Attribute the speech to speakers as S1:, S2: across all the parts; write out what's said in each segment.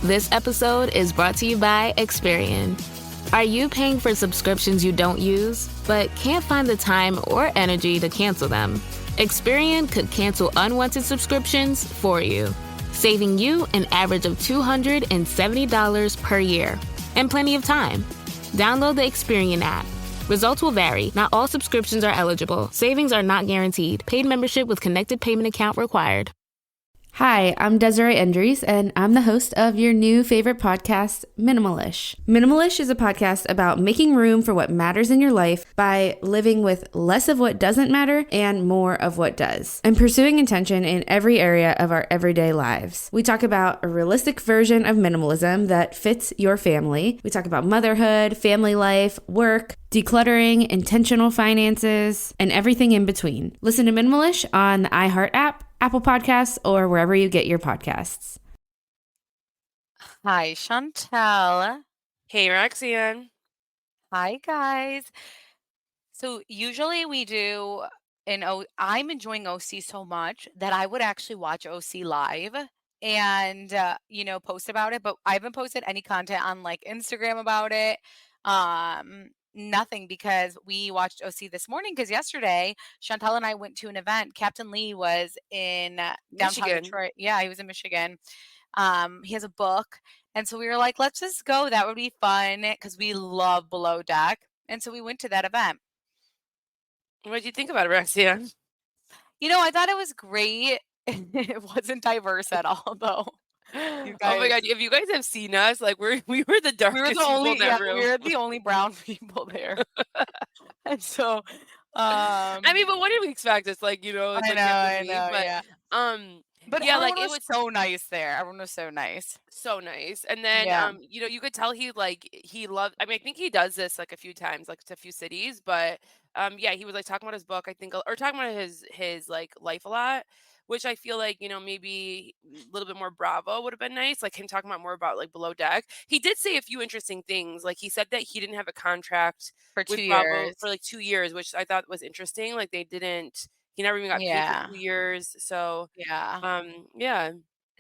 S1: This episode is brought to you by Experian. Are you paying for subscriptions you don't use, but can't find the time or energy to cancel them? Experian could cancel unwanted subscriptions for you, saving you an average of $270 per year and plenty of time. Download the Experian app. Results will vary. Not all subscriptions are eligible. Savings are not guaranteed. Paid membership with connected payment account required.
S2: Hi, I'm Desiree Endries, and I'm the host of your new favorite podcast, Minimalish. Minimalish is a podcast about making room for what matters in your life by living with less of what doesn't matter and more of what does, and pursuing intention in every area of our everyday lives. We talk about a realistic version of minimalism that fits your family. We talk about motherhood, family life, work, decluttering, intentional finances, and everything in between. Listen to Minimalish on the iHeart app, Apple Podcasts, or wherever you get your podcasts.
S3: Hi, Chantel.
S4: Hey, Roxanne.
S3: Hi, guys. So usually we do I'm enjoying OC so much that I would actually watch OC live and post about it, but I haven't posted any content on like Instagram about it. Nothing, because we watched OC this morning because yesterday Chantel and I went to an event. Captain Lee was in downtown
S4: Michigan.
S3: Detroit. Yeah, he was in Michigan. He has a book. And so we were like, let's just go. That would be fun because we love Below Deck. And so we went to that event.
S4: What did you think about it, Roxanne?
S3: I thought it was great. It wasn't diverse at all, though.
S4: Oh my God! If you guys have seen us, like we were the darkest people in that room.
S3: We were the only brown people there. And so,
S4: I mean, but what did we expect? It's like, it's
S3: I know,
S4: but,
S3: yeah. But
S4: yeah,
S3: everyone
S4: like it
S3: was so nice there. Everyone was so nice.
S4: so nice. And then,
S3: Yeah.
S4: you could tell he loved. I mean, I think he does this like a few times, like to a few cities. But, yeah, he was like talking about his book, I think, or talking about his like life a lot, which I feel like, maybe a little bit more Bravo would have been nice. Like him talking about more about like Below Deck. He did say a few interesting things. Like he said that he didn't have a contract
S3: For
S4: with
S3: 2
S4: Bravo
S3: years.
S4: for like 2 years, which I thought was interesting. Like they didn't. He never even got paid
S3: Yeah.
S4: for 2 years. So,
S3: Yeah.
S4: yeah.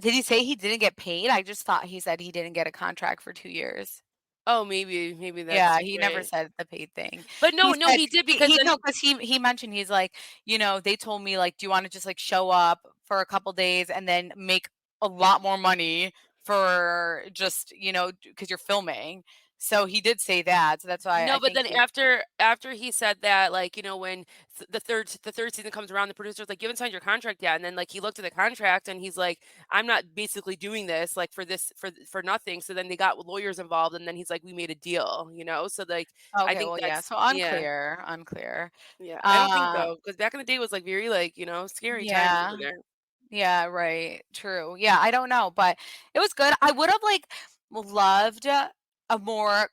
S3: Did he say he didn't get paid? I just thought he said he didn't get a contract for 2 years.
S4: Oh, maybe that's
S3: Yeah, he never
S4: right.
S3: said the paid thing.
S4: But no,
S3: He said
S4: he did because then
S3: he mentioned, he's like, they told me, like, "Do you wanna just, like, show up for a couple days and then make a lot more money for just, because you're filming?" So he did say that, so that's why
S4: no,
S3: I
S4: but
S3: think
S4: then after he said that, like, when the third season comes around, the producer's like, "You haven't signed your contract yet," and then like he looked at the contract and he's like, "I'm not basically doing this like for this for nothing." So then they got lawyers involved, and then he's like, "We made a deal," So like I
S3: Okay,
S4: think
S3: well, yeah,
S4: that's
S3: so
S4: yeah.
S3: unclear.
S4: Yeah, I don't think
S3: Um,
S4: so, because back in the day was like very like, scary times over
S3: yeah.
S4: there.
S3: Yeah, right. True. Yeah, I don't know, but it was good. I would have like loved a more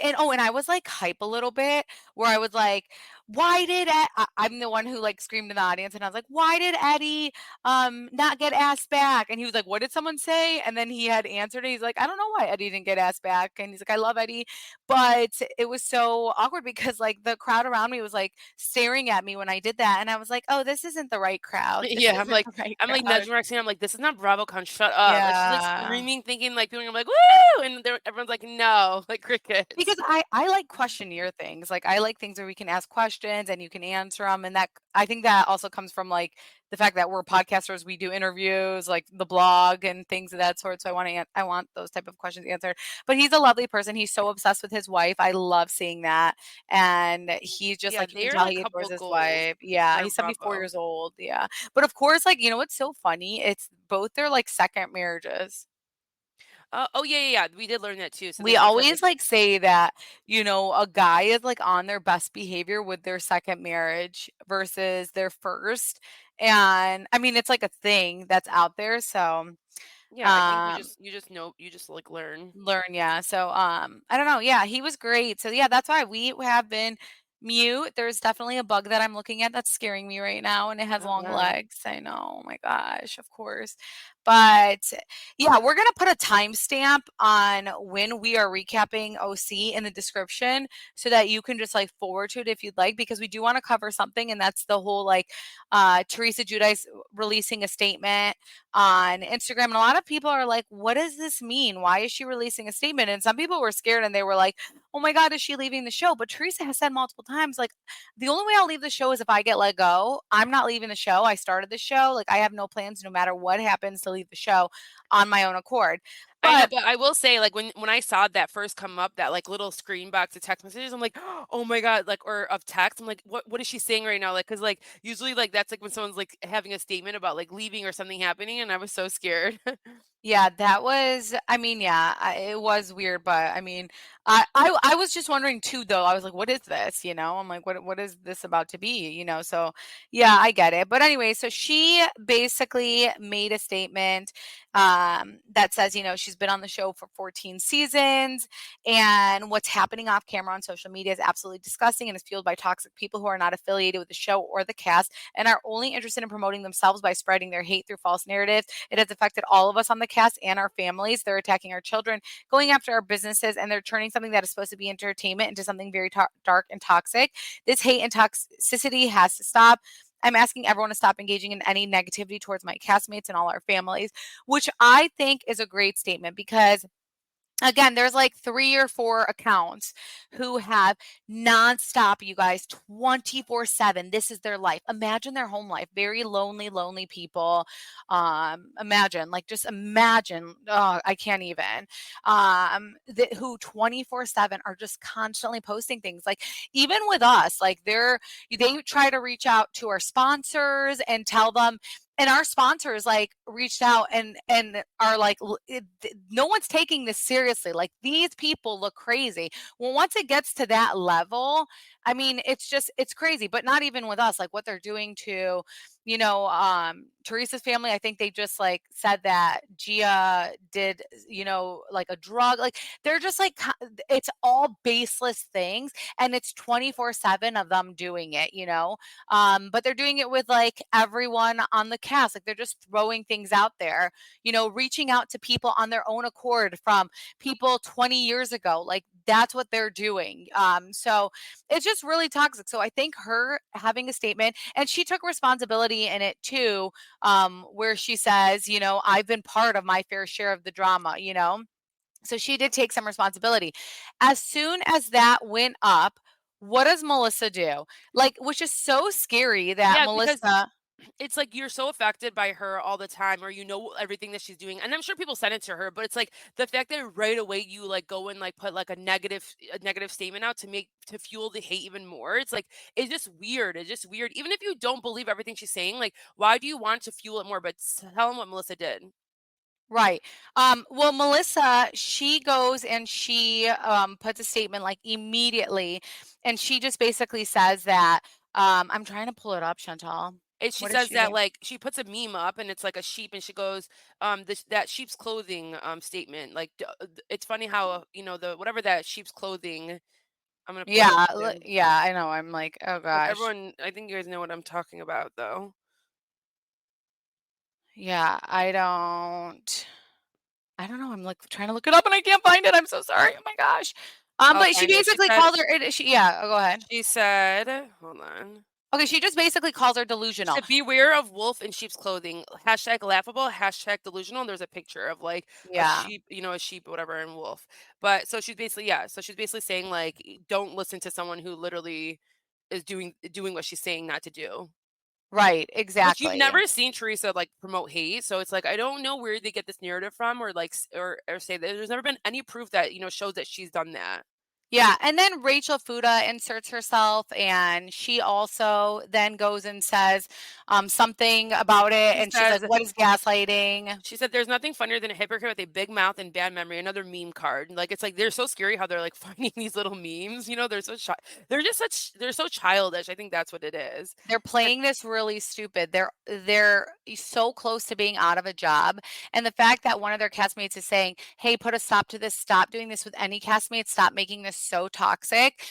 S3: and I was like hype a little bit where I was like, why did I'm the one who like screamed in the audience, and I was like, why did Eddie not get asked back? And he was like, what did someone say? And then he had answered it. He's like, I don't know why Eddie didn't get asked back. And he's like, I love Eddie, but it was so awkward because like the crowd around me was like staring at me when I did that, and I was like, oh, this isn't the right crowd. This
S4: Yeah,
S3: isn't the right
S4: I'm like
S3: crowd.
S4: nudging Roxanne. I'm like, this is not BravoCon. Shut up. Like she's like
S3: Yeah.
S4: screaming, thinking like people are like, woo, and everyone's like, no, like crickets.
S3: Because I like questionnaire things. Like, I like things where we can ask questions and you can answer them, and that I think that also comes from, like, the fact that we're podcasters, we do interviews, like the blog and things of that sort, so I want those type of questions answered. But he's a lovely person. He's so obsessed with his wife. I love seeing that, and he's just,
S4: Yeah,
S3: like, you can
S4: they're
S3: tell
S4: like
S3: he adores
S4: couple
S3: his
S4: goals
S3: wife. Yeah,
S4: for
S3: he's 74
S4: Bravo.
S3: years old, yeah. But, of course, like, what's so funny? It's both their, like, second marriages.
S4: Oh yeah. We did learn that too. So they
S3: We
S4: both had
S3: always like say that, a guy is like on their best behavior with their second marriage versus their first. And I mean, it's like a thing that's out there. So,
S4: yeah. I think
S3: um,
S4: you just know you just like learn.
S3: learn. Yeah. So, I don't know. Yeah. He was great. So yeah, that's why we have been mute. There's definitely a bug that I'm looking at that's scaring me right now, and it has
S4: Oh
S3: long
S4: wow.
S3: legs. I know. Oh my gosh. Of course. But yeah, we're going to put a timestamp on when we are recapping OC in the description so that you can just like forward to it if you'd like, because we do want to cover something. And that's the whole like Teresa Giudice releasing a statement on Instagram. And a lot of people are like, what does this mean? Why is she releasing a statement? And some people were scared and they were like, oh my God, is she leaving the show? But Teresa has said multiple times, like, the only way I'll leave the show is if I get let go. I'm not leaving the show. I started the show. Like, I have no plans, no matter what happens, to leave the show on my own accord.
S4: I know,
S3: But
S4: but I will say, like, when I saw that first come up, that like little screen box of text messages, I'm like, oh my God, like, or of text, I'm like, what is she saying right now? Like, because like usually like that's like when someone's like having a statement about like leaving or something happening, and I was so scared.
S3: yeah, that was, I mean, yeah, it was weird, but I mean, I was just wondering too, though. I was like, what is this? You know, I'm like, what is this about to be? You know, so yeah, I get it. But anyway, so she basically made a statement that says, you know, she's been on the show for 14 seasons, and what's happening off camera on social media is absolutely disgusting and is fueled by toxic people who are not affiliated with the show or the cast and are only interested in promoting themselves by spreading their hate through false narratives. It has affected all of us on the cast and our families. They're attacking our children, going after our businesses, and they're turning something that is supposed to be entertainment into something very dark and toxic. This hate and toxicity has to stop. I'm asking everyone to stop engaging in any negativity towards my castmates and all our families, which I think is a great statement because again, there's like 3 or 4 accounts who have nonstop, you guys, 24/7. This is their life. Imagine their home life. Very lonely, lonely people. Imagine, like, just imagine. Oh, I can't even. Who 24/7 are just constantly posting things. Like, even with us, like they try to reach out to our sponsors and tell them, and our sponsors like reached out and are like, no one's taking this seriously. Like, these people look crazy. Well, once it gets to that level, I mean, it's crazy. But not even with us, like what they're doing to, you know, Teresa's family. I think they just like said that Gia did, you know, like a drug. Like, they're just like, it's all baseless things, and it's 24/7 of them doing it, you know. But they're doing it with like everyone on the cast. Like, they're just throwing things out there, you know, reaching out to people on their own accord from people 20 years ago. Like, that's what they're doing. So it's just really toxic. So I think her having a statement, and she took responsibility in it too, where she says, you know, I've been part of my fair share of the drama, you know. So she did take some responsibility. As soon as that went up, what does Melissa do? Like, which is so scary that
S4: Yeah, because
S3: Melissa.
S4: it's like you're so affected by her all the time, or you know everything that she's doing, and I'm sure people send it to her, but it's like the fact that right away you like go and like put like a negative statement out to fuel the hate even more. It's like it's just weird. It's just weird. Even if you don't believe everything she's saying, like why do you want to fuel it more? But tell them what Melissa did.
S3: Right. Well, Melissa, she goes and she puts a statement like immediately, and she just basically says that I'm trying to pull it up, Chantal.
S4: And she
S3: What did
S4: says
S3: she
S4: that
S3: name?
S4: like she puts a meme up and it's like a sheep and she goes that sheep's clothing statement like it's funny how you know the whatever that sheep's clothing. I'm gonna put it
S3: Yeah,
S4: here.
S3: yeah, I know. I'm like, oh
S4: Hope
S3: gosh.
S4: everyone, I think you guys know what I'm talking about though.
S3: Yeah, I don't know. I'm like trying to look it up and I can't find it. I'm so sorry. Oh my gosh.
S4: I'll
S3: But she
S4: find it.
S3: basically called her. Yeah. Go ahead.
S4: She said, hold on.
S3: Okay, she just basically calls her
S4: She
S3: delusional.
S4: said, beware of wolf in sheep's clothing. Hashtag laughable, hashtag delusional. And there's a picture of like a
S3: Yeah.
S4: sheep, you know, a sheep, whatever, and wolf. But so she's basically, yeah. So she's basically saying like, don't listen to someone who literally is doing what she's saying not to do.
S3: Right.
S4: Which you've
S3: Exactly.
S4: never seen Teresa like promote hate, so it's like I don't know where they get this narrative from, or like or say that there's never been any proof that you know shows that she's done that.
S3: Yeah, and then Rachel Fuda inserts herself, and she also then goes and says something about it,
S4: She
S3: and she's like,
S4: says
S3: "What is gaslighting?"
S4: she said there's nothing funnier than a hypocrite with a big mouth and bad memory. Another meme card. Like it's like they're so scary how they're like finding these little memes. You know, they're just they're so childish. I think that's what it is.
S3: They're
S4: And
S3: playing this really stupid. They're so close to being out of a job, and the fact that one of their castmates is saying, "Hey, put a stop to this. Stop doing this with any castmates. Stop making this so toxic."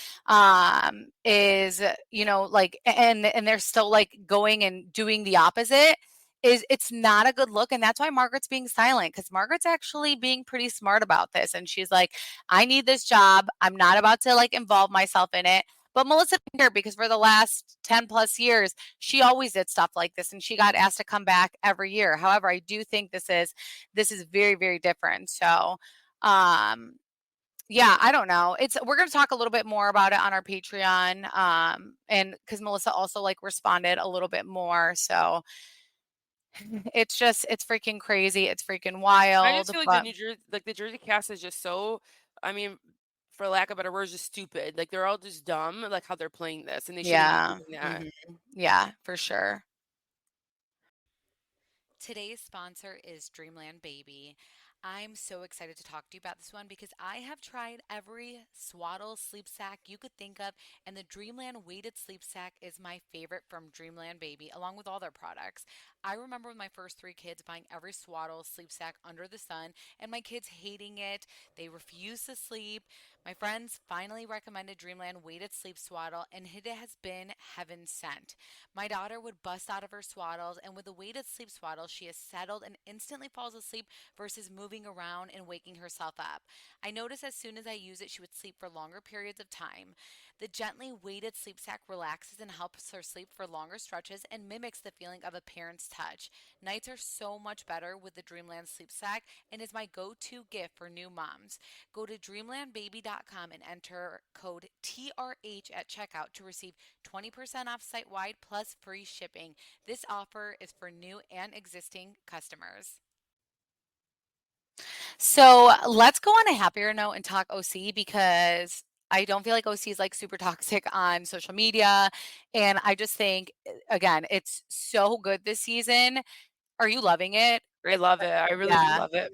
S3: Is, you know, like, and they're still like going and doing the opposite. it's not a good look, and that's why Margaret's being silent, because Margaret's actually being pretty smart about this, and she's like, I need this job. I'm not about to like involve myself in it. But Melissa didn't care, because for the last 10 plus years, she always did stuff like this, and she got asked to come back every year. However, I do think this is very, very different. So yeah, I don't know. We're gonna talk a little bit more about it on our Patreon. And because Melissa also like responded a little bit more. So it's freaking crazy. It's freaking
S4: I just
S3: wild.
S4: feel like
S3: But
S4: the Jersey cast is just so, I mean, for lack of better words, just stupid. Like they're all just dumb, like how they're playing this, and they shouldn't be
S3: yeah.
S4: doing that.
S3: Yeah, for sure.
S5: Today's sponsor is Dreamland Baby. I'm so excited to talk to you about this one because I have tried every swaddle sleep sack you could think of, and the Dreamland weighted sleep sack is my favorite from Dreamland Baby, along with all their products. I remember with my first three kids buying every swaddle sleep sack under the sun, and my kids hating it. They refuse to sleep. My friends finally recommended Dreamland weighted sleep swaddle, and it has been heaven sent. My daughter would bust out of her swaddles, and with the weighted sleep swaddle, she is settled and instantly falls asleep versus moving around and waking herself up. I noticed as soon as I use it, she would sleep for longer periods of time. The gently weighted sleep sack relaxes and helps her sleep for longer stretches and mimics the feeling of a parent's touch. Nights are so much better with the Dreamland sleep sack and is my go-to gift for new moms. Go to dreamlandbaby.com and enter code TRH at checkout to receive 20% off site wide plus free shipping. This offer is for new and existing customers.
S3: So let's go on a happier note and talk OC, because I don't feel like OC is like super toxic on social media. And I just think, again, it's so good this season. Are you loving it?
S4: I love it. I really do
S3: Yeah.
S4: love it.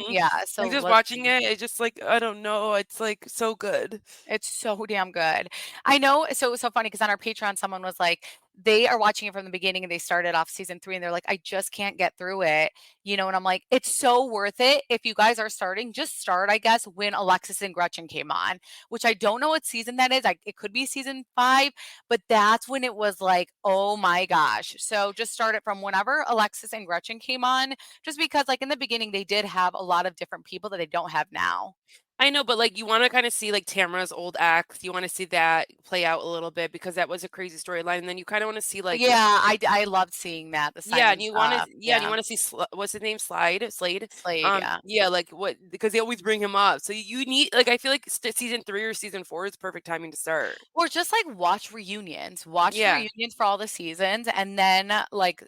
S3: Yeah.
S4: Like
S3: So
S4: just
S3: let's
S4: watching it, it's just like I don't know. It's like so good.
S3: It's so damn good. I know. So it was so funny because on our Patreon, someone was like, they are watching it from the beginning and they started off season 3 and they're like, I just can't get through it. And I'm like, it's so worth it. If you guys are starting, just start, I guess, when Alexis and Gretchen came on, which I don't know what season that is. It could be season 5, but that's when it was like, oh my gosh. So just start it from whenever Alexis and Gretchen came on, just because like in the beginning, they did have a lot of different people that they don't have now.
S4: I know, but like you want to kind of see like Tamara's old ex. You want to see that play out a little bit because that was a crazy storyline. And then you kind of want to see like
S3: Yeah, I loved seeing that, the
S4: yeah,
S3: Simon
S4: and you want to
S3: stuff.
S4: and you
S3: Yeah.
S4: want to see what's his name, Slade.
S3: Slade, yeah.
S4: Yeah, like what because they always bring him up. So you need like I feel like season 3 or season 4 is perfect timing to start.
S3: Or just, like, watch reunions. Watch the
S4: Yeah,
S3: reunions for all the seasons, and then, like,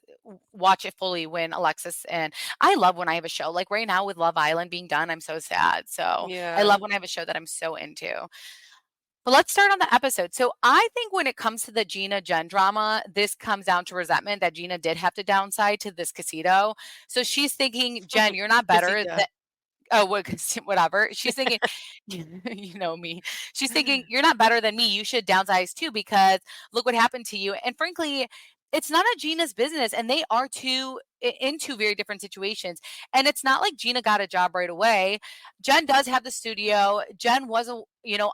S3: watch it fully when Alexis and I love when I have a show, like, right now with Love Island being done, I'm so sad. So, I
S4: yeah.
S3: love when I have a show that I'm so into. But let's start on the episode. So, I think when it comes to the Gina Jen drama, this comes down to resentment that Gina did have to downside to this casino. So, she's thinking, "Jen, you're not better
S4: Casita.
S3: than." Oh, whatever. She's thinking, you know me. She's thinking, you're not better than me. You should downsize too, because look what happened to you. And frankly, it's none of Gina's business. And they are in two very different situations. And it's not like Gina got a job right away. Jen does have the studio. Jen was,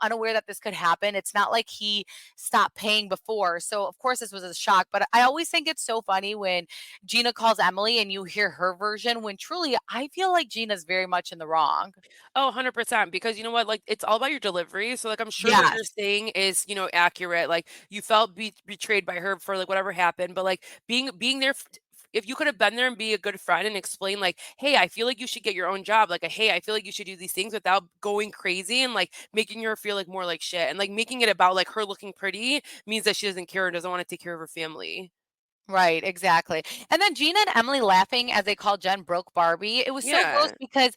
S3: unaware that this could happen. It's not like he stopped paying before. So of course this was a shock. But I always think it's so funny when Gina calls Emily and you hear her version, when truly I feel like Gina's very much in the wrong.
S4: Oh, 100% because you know what? Like it's all about your delivery. So like I'm sure what you're
S3: Yes.
S4: saying is, accurate. Like you felt betrayed by her for like whatever happened, but like being there if you could have been there and be a good friend and explain like, "Hey, I feel like you should get your own job." Like, "Hey, I feel like you should do these things," without going crazy and like making her feel like more like shit and like making it about like her looking pretty means that she doesn't care and doesn't want to take care of her family.
S3: Right, exactly. And then Gina and Emily laughing as they call Jen broke Barbie. It was so gross
S4: Yeah.
S3: because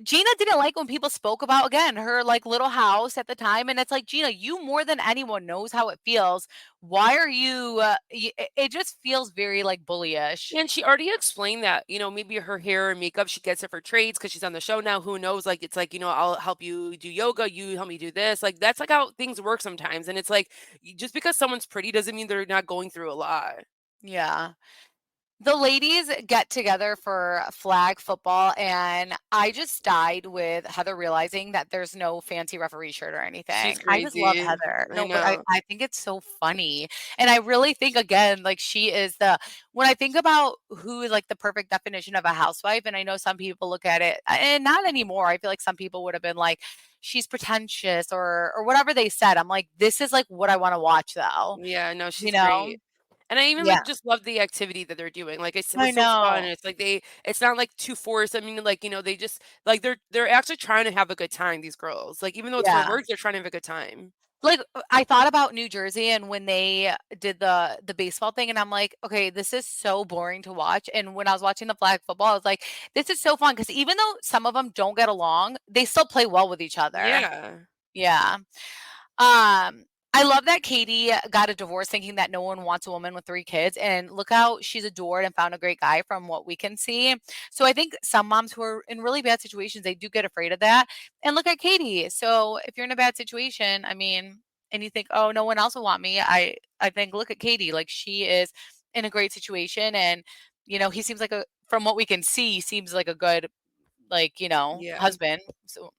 S3: Gina didn't like when people spoke about, again, her like little house at the time. And it's like, Gina, you more than anyone knows how it feels. Why are you, it just feels very like bullyish.
S4: And she already explained that, maybe her hair and makeup, she gets it for trades because she's on the show now. Who knows? Like, it's like, I'll help you do yoga. You help me do this. Like, that's like how things work sometimes. And it's like, just because someone's pretty doesn't mean they're not going through a lot.
S3: Yeah. The ladies get together for flag football, and I just died with Heather realizing that there's no fancy referee shirt or
S4: She's
S3: anything. I just love
S4: crazy.
S3: Heather.
S4: I
S3: No, but I,
S4: know.
S3: I think it's so funny. And I really think, again, like she is when I think about who is like the perfect definition of a housewife, and I know some people look at it, and not anymore. I feel like some people would have been like, she's pretentious or whatever they said. I'm like, this is like what I want to watch though,
S4: Yeah, no,
S3: you
S4: she's
S3: know?
S4: great. And I even,
S3: Yeah,
S4: like, just love the activity that they're doing, like, it
S3: I
S4: was so fun,
S3: know.
S4: it's like it's not, like, too forced, I mean, like, they just like, they're actually trying to have a good time, these girls, like, even though it's for
S3: Yeah.
S4: work, they're trying to have a good time.
S3: Like, I thought about New Jersey and when they did the baseball thing, and I'm like, "Okay, this is so boring to watch," and when I was watching the flag football, I was like, "This is so fun because even though some of them don't get along, they still play well with each other."
S4: Yeah.
S3: Yeah. I love that Katie got a divorce thinking that no one wants a woman with 3 kids, and look how she's adored and found a great guy from what we can see. So I think some moms who are in really bad situations, they do get afraid of that. And look at Katie. So if you're in a bad situation, I mean, and you think, "Oh, no one else will want me." I think look at Katie, like she is in a great situation, and he seems like a from what we can see, seems like a good, like,
S4: Yeah.
S3: husband. So,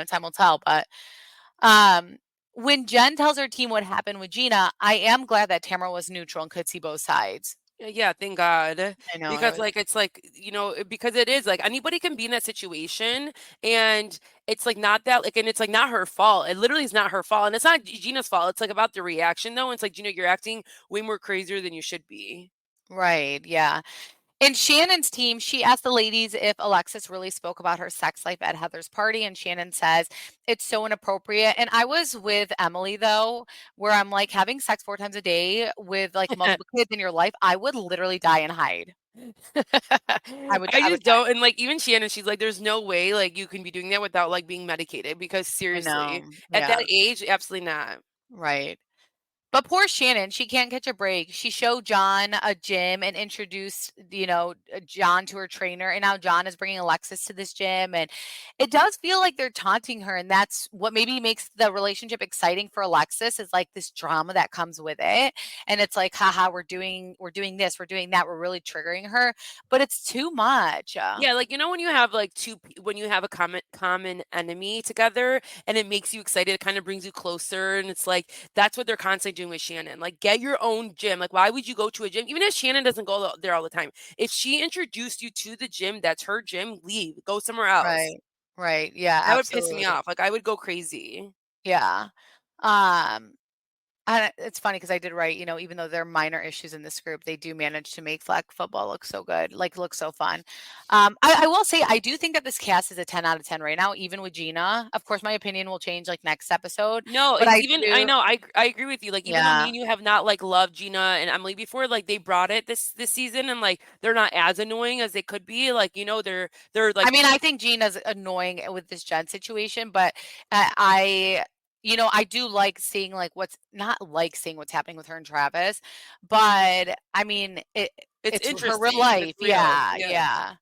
S3: time will tell, but um, when Jen tells her team what happened with Gina, I am glad that Tamara was neutral and could see both sides.
S4: Yeah, thank God.
S3: I know I
S4: Because,
S3: was
S4: like, it's like, because it is like anybody can be in that situation and it's like not that like and it's like not her fault. It literally is not her fault. And it's not Gina's fault. It's like about the reaction though. It's like, you're acting way more crazier than you should be.
S3: right. Yeah. In Shannon's team, she asked the ladies if Alexis really spoke about her sex life at Heather's party, and Shannon says it's so inappropriate. And I was with Emily though, where I'm like having sex 4 times a day with like multiple kids in your life, I would literally die and hide.
S4: I
S3: I would
S4: just don't and like even Shannon, she's like, there's no way like you can be doing that without like being medicated because
S3: I know.
S4: seriously, at that
S3: Yeah.
S4: age, absolutely not.
S3: Right. But poor Shannon, she can't catch a break. She showed John a gym and introduced, John to her trainer. And now John is bringing Alexis to this gym. And it does feel like they're taunting her. And that's what maybe makes the relationship exciting for Alexis is like this drama that comes with it. And it's like, haha, we're doing this, we're doing that. We're really triggering her. But it's too much.
S4: Yeah, like when you have like when you have a common enemy together and it makes you excited, it kind of brings you closer and it's like that's what they're constantly doing with Shannon. Like get your own gym. Like why would you go to a gym even if Shannon doesn't go there all the time? If she introduced you to the gym, that's her gym, leave. Go somewhere else.
S3: Right. Right. Yeah,
S4: That would piss me
S3: absolutely.
S4: off. Like I would go crazy.
S3: Yeah. Um, it's funny because I did write, even though there are minor issues in this group, they do manage to make flag football look so good, like look so fun. I will say I do think that this cast is a 10 out of 10 right now, even with Gina. Of course, my opinion will change like next episode,
S4: No,
S3: but
S4: it's
S3: I
S4: even I
S3: do,
S4: know, I agree with you, like, even though me
S3: yeah.
S4: and you have not, like, loved Gina and Emily before, like, they brought it this season and, like, they're not as annoying as they could be, like, they're,
S3: I
S4: like
S3: mean, I think Gina's annoying with this Jen situation, but I do like seeing like what's not like seeing what's happening with her and Travis, but I mean,
S4: it's
S3: it's her real
S4: interesting and it's
S3: life.
S4: real,
S3: Yeah,
S4: yeah.
S3: yeah.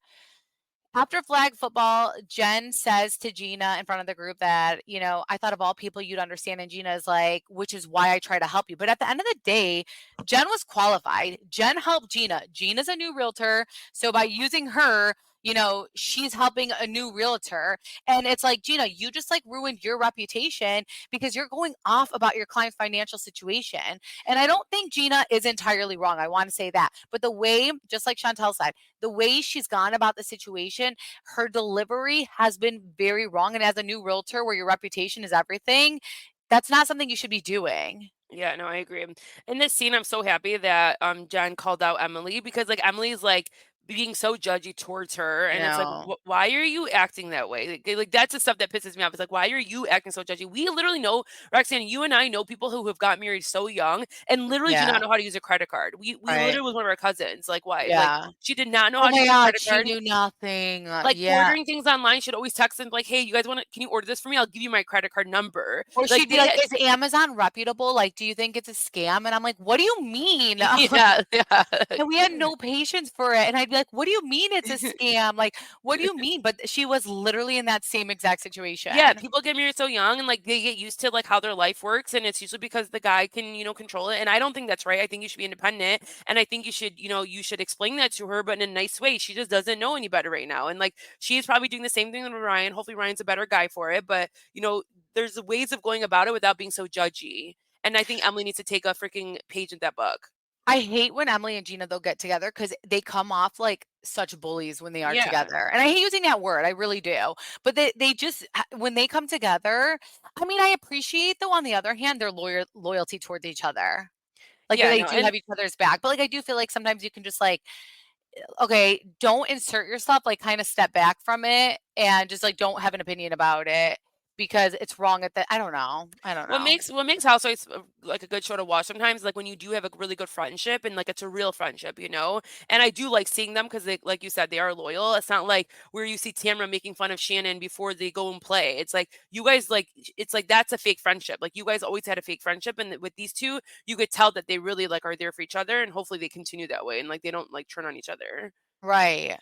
S3: After flag football, Jen says to Gina in front of the group that, I thought of all people you'd understand. And Gina is like, which is why I try to help you. But at the end of the day, Jen was qualified. Jen helped Gina. Gina's a new realtor. So by using her, she's helping a new realtor. And it's like, Gina, you just like ruined your reputation because you're going off about your client's financial situation. And I don't think Gina is entirely wrong. I want to say that. But the way, just like Chantel said, the way she's gone about the situation, her delivery has been very wrong. And as a new realtor where your reputation is everything, that's not something you should be doing.
S4: Yeah, no, I agree. In this scene, I'm so happy that Jen called out Emily because like Emily's like being so judgy towards her,
S3: I
S4: and it's like,
S3: know.
S4: why are you acting that way? Like that's the stuff that pisses me off. It's like, why are you acting so judgy? We literally know, Roxanne, you and I know people who have got married so young and literally do
S3: Yeah.
S4: not know how to use a credit card. We
S3: Right.
S4: literally was one of our cousins. Like, why? Like
S3: Yeah.
S4: she did not know
S3: Oh
S4: how to
S3: my
S4: use a
S3: God.
S4: credit
S3: She
S4: card.
S3: knew nothing.
S4: Like
S3: Yeah.
S4: ordering things online, should always text them like, hey, you guys want to? Can you order this for me? I'll give you my credit card number.
S3: Or
S4: Like
S3: she'd be
S4: they
S3: like,
S4: had,
S3: is Amazon reputable? Like, do you think it's a scam? And I'm like, what do you mean?
S4: yeah, yeah.
S3: And we had no patience for it. And I'd be be like, what do you mean it's a scam? Like, what do you mean? But she was literally in that same exact situation.
S4: Yeah, people get married so young and like they get used to like how their life works, and it's usually because the guy can, control it. And I don't think that's right. I think you should be independent, and I think you should explain that to her, but in a nice way. She just doesn't know any better right now. And like she's probably doing the same thing with Ryan. Hopefully Ryan's a better guy for it, but there's ways of going about it without being so judgy. And I think Emily needs to take a freaking page in that book.
S3: I hate when Emily and Gina, they'll get together because they come off like such bullies when they are
S4: Yeah.
S3: together. And I hate using that word. I really do. But they just, when they come together, I mean, I appreciate, though, on the other hand, their loyalty towards each other. Like,
S4: Yeah,
S3: they
S4: no,
S3: do
S4: and
S3: have each other's back. But, like, I do feel like sometimes you can just, like, okay, don't insert yourself, like, kind of step back from it and just, like, don't have an opinion about it because it's wrong at the, I don't know.
S4: what makes Housewives like a good show to watch sometimes, like when you do have a really good friendship and like it's a real friendship, and I do like seeing them because they, like you said, they are loyal. It's not like where you see Tamra making fun of Shannon before they go and play. It's like you guys, like it's like that's a fake friendship. Like you guys always had a fake friendship, and with these two you could tell that they really like are there for each other, and hopefully they continue that way and like they don't like turn on each other,
S3: Right.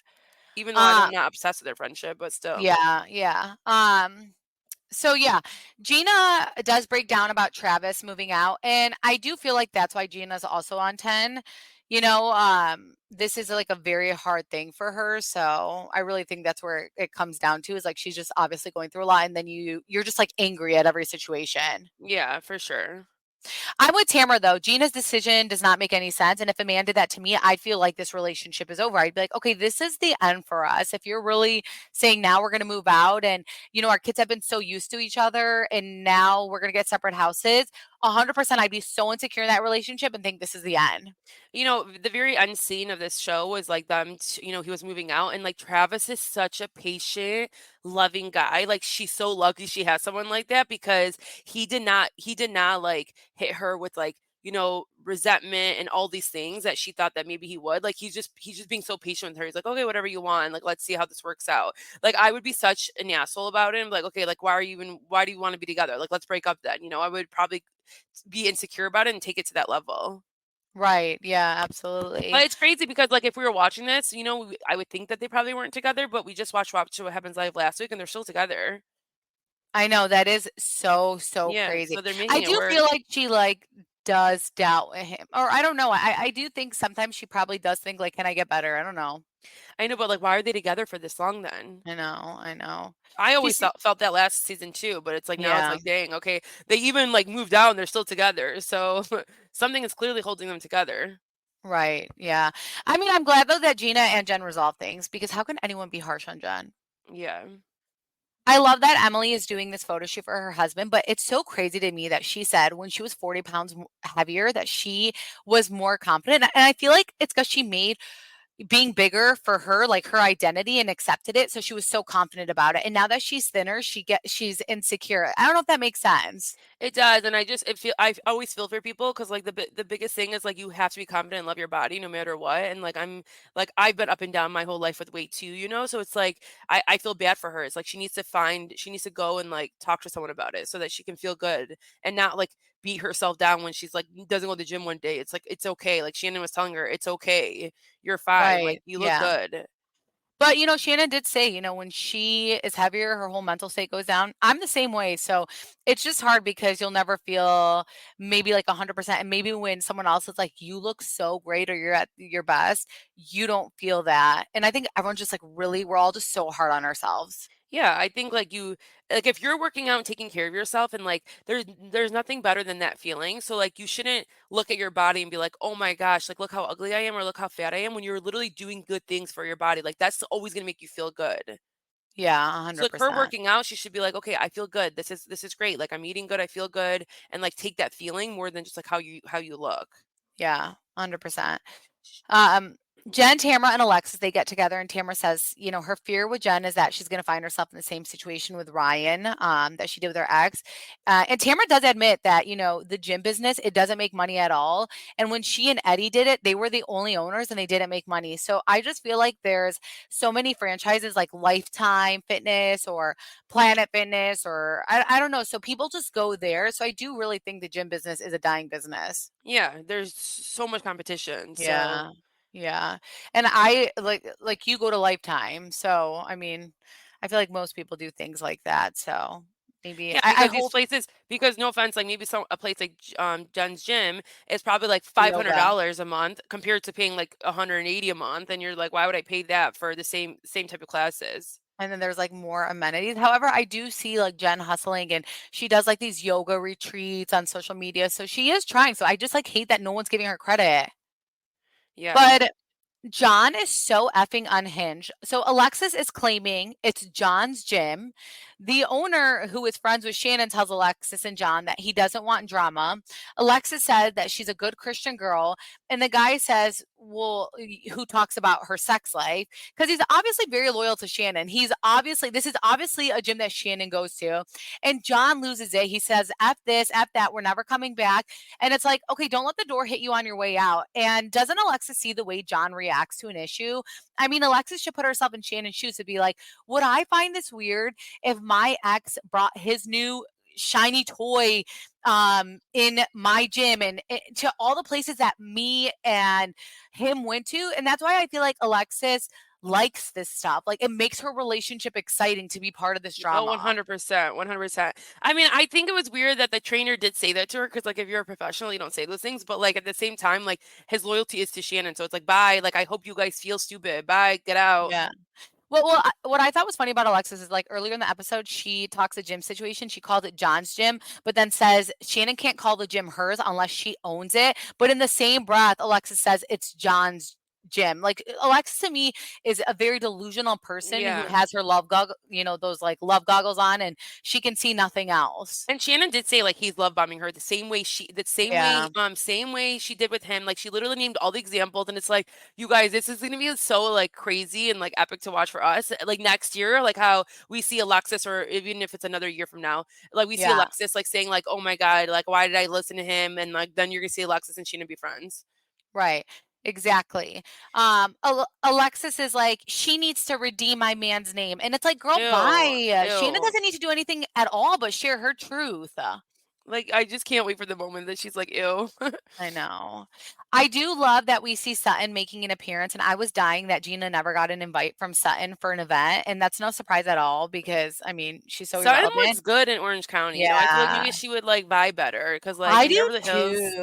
S4: even though I'm not obsessed with their friendship, but still.
S3: Yeah. So yeah, Gina does break down about Travis moving out, and I do feel like that's why Gina's also on 10. This is like a very hard thing for her, so I really think that's where it comes down to, is like she's just obviously going through a lot, and then you're just like angry at every situation.
S4: Yeah, for sure.
S3: I'm with Tamara, though. Gina's decision does not make any sense. And if a man did that to me, I'd feel like this relationship is over. I'd be like, okay, this is the end for us. If you're really saying now we're going to move out and, our kids have been so used to each other and now we're going to get separate houses, 100% I'd be so insecure in that relationship and think this is the end.
S4: The very end scene of this show was like them, he was moving out, and like Travis is such a patient, loving guy. Like she's so lucky she has someone like that because he did not like hit her with like, resentment and all these things that she thought that maybe he would. Like he's just being so patient with her. He's like, okay, whatever you want. Like, let's see how this works out. Like I would be such an asshole about it. Like, okay, like why do you want to be together? Like, let's break up then. I would probably be insecure about it and take it to that level.
S3: Right. Yeah, absolutely.
S4: But it's crazy because, like, if we were watching this, I would think that they probably weren't together, but we just watched What Happens Live last week, and they're still together.
S3: I know, that is so
S4: Yeah,
S3: crazy.
S4: so they're
S3: I
S4: making it
S3: do
S4: work.
S3: feel like she like does doubt him, or I don't know. I do think sometimes she probably does think like, can I get better? I don't know.
S4: I know, but like, why are they together for this long then?
S3: I know.
S4: I always
S3: She's
S4: felt that last season too, but it's like now it's
S3: Yeah.
S4: like, dang, okay, they even like moved out and they're still together, so something is clearly holding them together.
S3: Right. Yeah. I mean, I'm glad though that Gina and Jen resolve things, because how can anyone be harsh on Jen?
S4: Yeah.
S3: I love that Emily is doing this photo shoot for her husband, but it's so crazy to me that she said when she was 40 pounds heavier that she was more confident. And I feel like it's because she made being bigger for her like her identity and accepted it. So she was so confident about it. And now that she's thinner, she's insecure. I don't know if that makes sense.
S4: It does, and I always feel for people because like the biggest thing is like you have to be confident and love your body no matter what, and like I've been up and down my whole life with weight too, so it's like I feel bad for her. It's like she needs to go and like talk to someone about it so that she can feel good and not like beat herself down when she's like doesn't go to the gym one day. It's like it's okay. Like Shannon was telling her, it's okay. You're fine. Like
S3: Right.
S4: you look
S3: Yeah.
S4: good.
S3: But, Shannon did say, when she is heavier, her whole mental state goes down. I'm the same way. So it's just hard because you'll never feel maybe like 100%. And maybe when someone else is like, you look so great or you're at your best, you don't feel that. And I think everyone's just like we're all just so hard on ourselves.
S4: Yeah, I think like if you're working out and taking care of yourself and like there's nothing better than that feeling. So like you shouldn't look at your body and be like, "Oh my gosh, like look how ugly I am or look how fat I am," when you're literally doing good things for your body. Like that's always going to make you feel good.
S3: Yeah,
S4: So like her
S3: 100%.
S4: working out, she should be like, "Okay, I feel good. This is great. Like I'm eating good, I feel good." And like take that feeling more than just like how you look.
S3: Yeah, 100%. Um, Jen, Tamara, and Alexis, they get together, and Tamara says, her fear with Jen is that she's going to find herself in the same situation with Ryan, that she did with her ex. And Tamara does admit that, the gym business, it doesn't make money at all. And when she and Eddie did it, they were the only owners and they didn't make money. So I just feel like there's so many franchises like Lifetime Fitness or Planet Fitness, or I don't know. So people just go there. So I do really think the gym business is a dying business.
S4: Yeah, there's so much competition. So
S3: Yeah. Yeah. And I like you go to Lifetime, so I mean, I feel like most people do things like that. So maybe
S4: Yeah,
S3: I
S4: because these
S3: hope
S4: places, because no offense, like maybe a place like Jen's Gym is probably like
S3: yoga.
S4: $500 a month compared to paying like 180 a month, and you're like, why would I pay that for the same type of classes?
S3: And then there's like more amenities. However, I do see like Jen hustling and she does like these yoga retreats on social media. So she is trying. So I just like hate that no one's giving her credit.
S4: Yeah.
S3: But John is so effing unhinged. So Alexis is claiming it's John's gym. The owner, who is friends with Shannon, tells Alexis and John that he doesn't want drama. Alexis said that she's a good Christian girl. And the guy says, well, who talks about her sex life? Because he's obviously very loyal to Shannon. This is obviously a gym that Shannon goes to. And John loses it. He says, F this, F that, we're never coming back. And it's like, okay, don't let the door hit you on your way out. And doesn't Alexis see the way John reacts to an issue? I mean, Alexis should put herself in Shannon's shoes to be like, would I find this weird if my ex brought his new shiny toy in my gym and to all the places that me and him went to? And that's why I feel like Alexis likes this stuff. Like it makes her relationship exciting to be part of this
S4: Oh,
S3: drama.
S4: 100%, 100%. I mean, I think it was weird that the trainer did say that to her because, like, if you're a professional, you don't say those things. But, like, at the same time, like, his loyalty is to Shannon. So it's like, bye. Like, I hope you guys feel stupid. Bye. Get out.
S3: Yeah. What I thought was funny about Alexis is like earlier in the episode, she talks a gym situation. She called it John's gym, but then says Shannon can't call the gym hers unless she owns it. But in the same breath, Alexis says it's John's gym. Like Alexis to me is a very delusional person who
S4: Yeah.
S3: has her those like love goggles on, and she can see nothing else.
S4: And Shannon did say like he's love bombing her
S3: Yeah,
S4: same way she did with him. Like she literally named all the examples, and it's like, you guys, this is gonna be so like crazy and like epic to watch for us. Like next year, like how we see Alexis, or even if it's another year from now, like we see
S3: yeah.
S4: Alexis like saying like, oh my god, like why did I listen to him? And like then you're gonna see Alexis and Shannon be friends.
S3: Right. Exactly. Alexis is like, she needs to redeem my man's name. And it's like, girl,
S4: Ew,
S3: bye. Shannon
S4: ew.
S3: doesn't need to do anything at all but share her truth.
S4: Like I just can't wait for the moment that she's like, ew.
S3: I know. I do love that we see Sutton making an appearance, and I was dying that Gina never got an invite from Sutton for an event, and that's no surprise at all because I mean she's so
S4: Sutton
S3: irrelevant.
S4: looks good in Orange County. You know, I feel like
S3: Yeah,
S4: maybe she would like vibe better because like
S3: I
S4: in
S3: do
S4: Beverly Hills,
S3: too.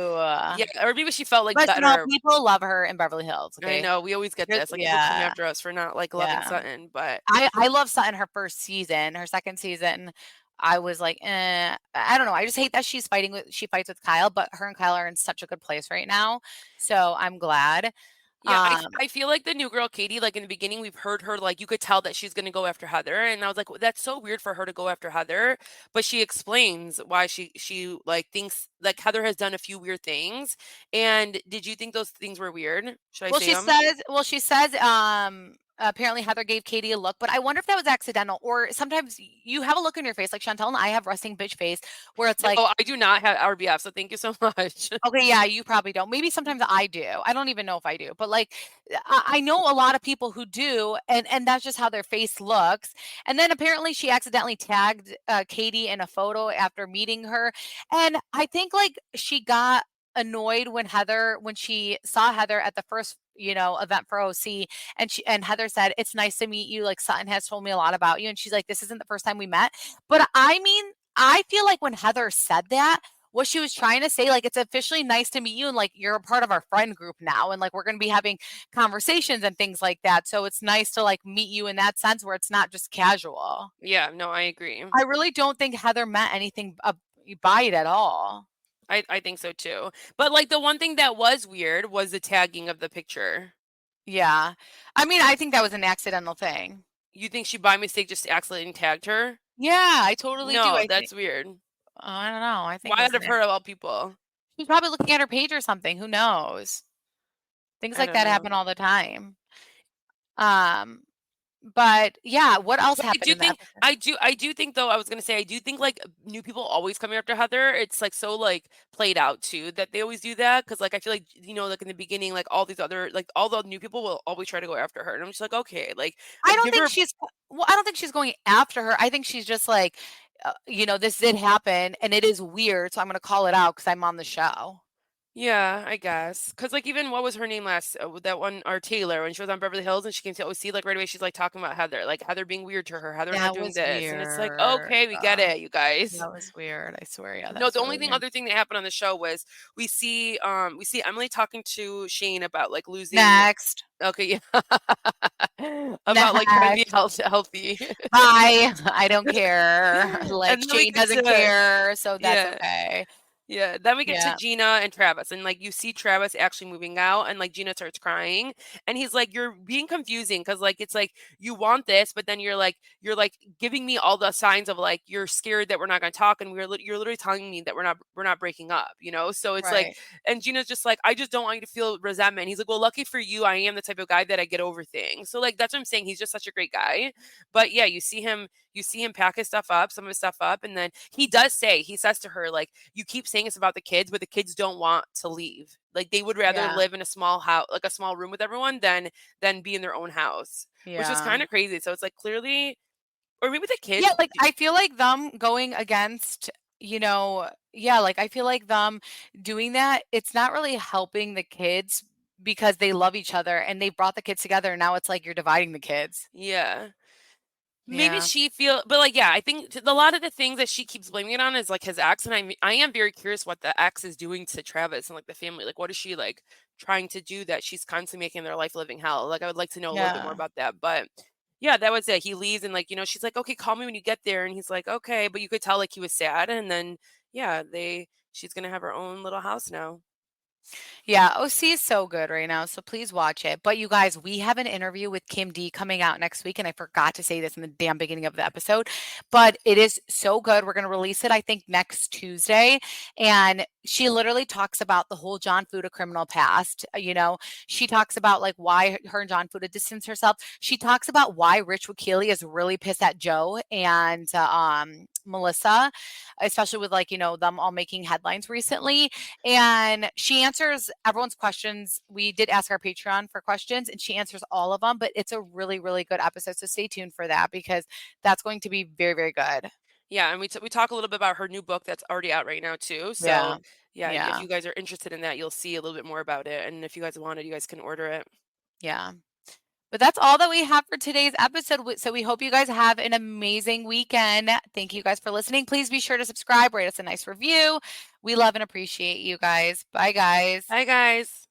S4: yeah, or maybe she felt like
S3: But no,
S4: better.
S3: people love her in Beverly Hills.
S4: I
S3: Okay,
S4: know we always get this, like people come
S3: Yeah,
S4: after us for not like loving
S3: yeah.
S4: Sutton, but
S3: I love Sutton her first season. Her second season, I was like, I don't know. I just hate that she fights with Kyle, but her and Kyle are in such a good place right now. So I'm glad.
S4: yeah,
S3: Um,
S4: I feel like the new girl Katie, like in the beginning, we've heard her like you could tell that she's gonna go after Heather, and I was like, "Well, that's so weird for her to go after Heather," but she explains why she like thinks like Heather has done a few weird things. And did you think those things were weird? Should I
S3: well,
S4: say them?
S3: she says, apparently Heather gave Katie a look, but I wonder if that was accidental or sometimes you have a look in your face. Like Chantel and I have resting bitch face where it's like,
S4: No, I do not have RBF, so thank you so much.
S3: okay, yeah, you probably don't. Maybe sometimes I do. I don't even know if I do, but like I know a lot of people who do, and that's just how their face looks. And then apparently she accidentally tagged Katie in a photo after meeting her, and I think like she got annoyed when she saw Heather at the first event for OC, and Heather said it's nice to meet you. Like Sutton has told me a lot about you, and she's like this isn't the first time we met, but I mean I feel like when Heather said that what she was trying to say, like, it's officially nice to meet you and like you're a part of our friend group now. And like we're gonna be having conversations and things like that. So it's nice to like meet you in that sense where it's not just casual.
S4: Yeah, no, I agree.
S3: I really don't think Heather meant anything by it at all.
S4: I think so too. But like the one thing that was weird was the tagging of the picture.
S3: Yeah. I mean, I think that was an accidental thing.
S4: You think she by mistake just accidentally tagged her?
S3: Yeah, I totally do.
S4: No,
S3: I think
S4: that's weird.
S3: I don't know. I think
S4: Why
S3: it was
S4: out of her of all people?
S3: she's probably looking at her page or something. Who knows? Things
S4: I
S3: like
S4: don't
S3: that
S4: know.
S3: happen all the time. Um, but yeah, what else
S4: But I
S3: happened
S4: do
S3: in the
S4: think
S3: episode?
S4: I do think though I was gonna say I do think like new people always coming after Heather. It's like so like played out too that they always do that because like I feel like like in the beginning like all these other like all the new people will always try to go after her and I'm just like okay like
S3: I don't
S4: give
S3: think
S4: her
S3: she's I don't think she's going after her. I think she's just like, this did happen and it is weird, so I'm gonna call it out because I'm on the show.
S4: Yeah, I guess. Cause like, even what was her name last that one, or Taylor, when she was on Beverly Hills and she came to OC, like, right away, she's, like, talking about Heather, like, Heather being weird to her, Heather not
S5: That
S4: doing
S5: was
S4: this, and it's like,
S5: weird.
S4: "Okay, we get it, you guys."
S5: That was weird. I swear. Yeah, that
S4: No,
S5: was
S4: the
S5: really
S4: only thing
S5: weird.
S4: other thing that happened on the show was we see Emily talking to Shane about, like, losing.
S5: Next.
S4: Okay, yeah. About, like, trying to be
S5: Next.
S4: healthy.
S5: Bye. I don't care. Like,
S4: And then we
S5: Shane
S4: get
S5: doesn't
S4: to
S5: care, so that's
S4: yeah.
S5: okay.
S4: Yeah, then we get to
S5: Yeah.
S4: Gina and Travis, and, like, you see Travis actually moving out, and, like, Gina starts crying, and he's like, "You're being confusing because like, it's like, you want this, but then you're, like, giving me all the signs of, like, you're scared that we're not gonna talk, and you're literally telling me that we're not breaking up, you know?" So it's like,
S5: Right.
S4: and Gina's just like, "I just don't want you to feel resentment." He's like, "Well, lucky for you, I am the type of guy that I get over things." So, like, that's what I'm saying, he's just such a great guy. But, yeah, you see him pack his stuff up, some of his stuff up, and then he says to her, like, "You keep saying it's about the kids, but the kids don't want to leave. Like, they would rather
S5: Yeah.
S4: live in a small house, like a small room with everyone, than be in their own house," which is
S5: Yeah.
S4: kind of crazy. So it's like, clearly, or maybe the
S5: Yeah,
S4: kids.
S5: like, I feel like them going against, yeah, like, I feel like them doing that, it's not really helping the kids because they love each other and they brought the kids together, and now it's like you're dividing the kids.
S4: Yeah. Maybe
S5: Yeah.
S4: she feel, but like, yeah, I think a lot of the things that she keeps blaming it on is like his ex, and I am very curious what the ex is doing to Travis and like the family. Like, what is she like trying to do that she's constantly making their life living hell? Like, I would like to know a little bit more
S5: Yeah.
S4: about that. But yeah, that was it. He leaves, and like, she's like, "Okay, call me when you get there," and he's like, "Okay," but you could tell like he was sad, and then yeah, she's gonna have her own little house now.
S5: Yeah, OC is so good right now, so please watch it. But you guys, we have an interview with Kim D coming out next week, and I forgot to say this in the damn beginning of the episode, but it is so good. We're going to release it, I think, next Tuesday. And she literally talks about the whole John Fuda criminal past. She talks about like why her and John Fuda distanced herself. She talks about why Rich Wakili is really pissed at Joe and Melissa, especially with like, them all making headlines recently. And she answers everyone's questions. We did ask our Patreon for questions and she answers all of them, but it's a really, really good episode. So stay tuned for that because that's going to be very, very good.
S4: Yeah, and we talk a little bit about her new book that's already out right now too. So
S5: Yeah.
S4: yeah, if
S5: Yeah.
S4: you guys are interested in that, you'll see a little bit more about it, and if you guys want it, you guys can order it.
S5: Yeah. But that's all that we have for today's episode. So we hope you guys have an amazing weekend. Thank you guys for listening. Please be sure to subscribe, rate us a nice review. We love and appreciate you guys. Bye, guys.
S4: Bye, guys.